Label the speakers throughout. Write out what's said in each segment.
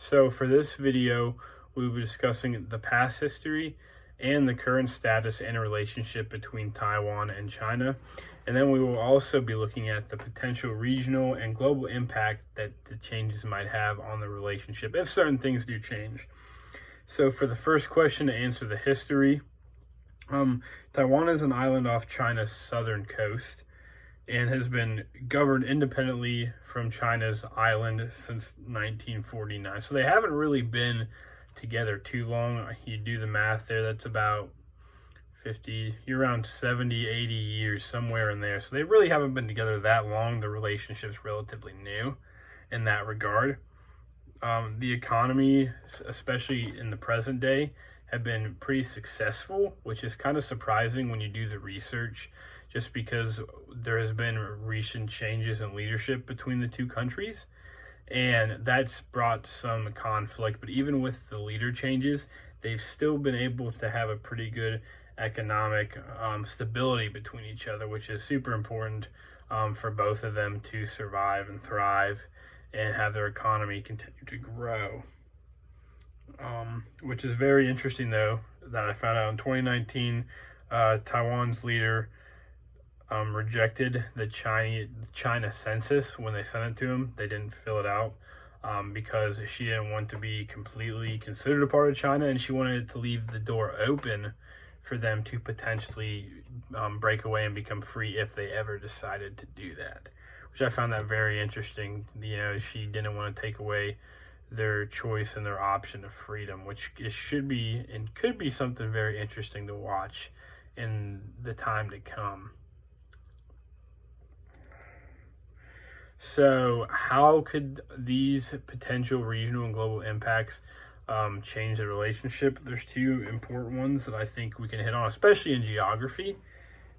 Speaker 1: So for this video, we will be discussing the past history and the current status and relationship between Taiwan and China. And then we will also be looking at the potential regional and global impact that the changes might have on the relationship if certain things do change. So for the first question, to answer the history, Taiwan is an island off China's southern coast and has been governed independently from China's island since 1949. So they haven't really been together too long. You do the math there, that's about 50, you're around 70, 80 years, somewhere in there. So they really haven't been together that long. The relationship's relatively new in that regard. The economy, especially in the present day, have been pretty successful, which is kind of surprising when you do the research, just because there has been recent changes in leadership between the two countries, and that's brought some conflict. But even with the leader changes, they've still been able to have a pretty good economic stability between each other, which is super important for both of them to survive and thrive and have their economy continue to grow. Which is very interesting, though, that I found out in 2019, Taiwan's leader rejected the China census when they sent it to him. They didn't fill it out because she didn't want to be completely considered a part of China, and she wanted to leave the door open for them to potentially break away and become free if they ever decided to do that, which I found that very interesting. You know, she didn't want to take away their choice and their option of freedom, which it should be and could be something very interesting to watch in the time to come. So how could these potential regional and global impacts change the relationship? There's two important ones that I think we can hit on, especially in geography,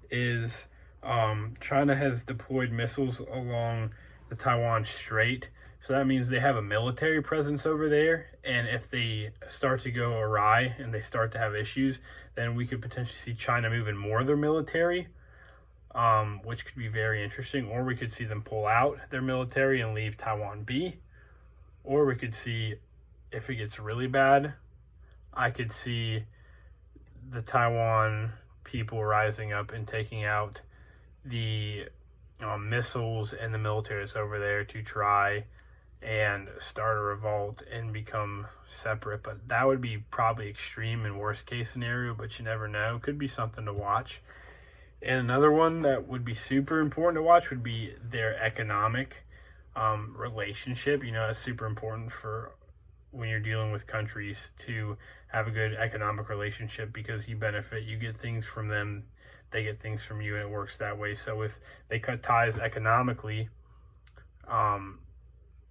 Speaker 1: is China has deployed missiles along the Taiwan Strait. So that means they have a military presence over there, and if they start to go awry and they start to have issues, then we could potentially see China moving more of their military, which could be very interesting. Or we could see them pull out their military and leave Taiwan be. Or we could see, if it gets really bad, I could see the Taiwan people rising up and taking out the missiles and the military that's over there to try and start a revolt and become separate. But that would be probably extreme and worst case scenario, but you never know. Could be something to watch. And another one that would be super important to watch would be their economic relationship. You know, it's super important for when you're dealing with countries to have a good economic relationship, because you benefit, you get things from them, they get things from you, and it works that way. So if they cut ties economically,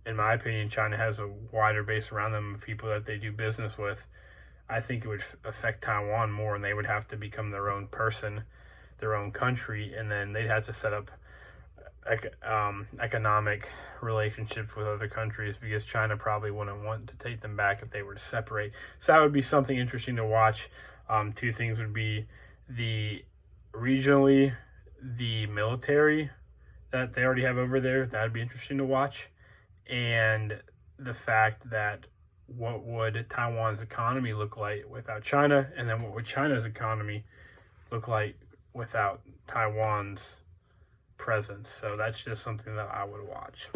Speaker 1: in my opinion, China has a wider base around them of people that they do business with. I think it would affect Taiwan more, and they would have to become their own person, their own country, and then they'd have to set up economic relationships with other countries, because China probably wouldn't want to take them back if they were to separate. So that would be something interesting to watch. Two things would be regionally, the military that they already have over there. That would be interesting to watch. And the fact that what would Taiwan's economy look like without China, and then what would China's economy look like without Taiwan's presence. So that's just something that I would watch.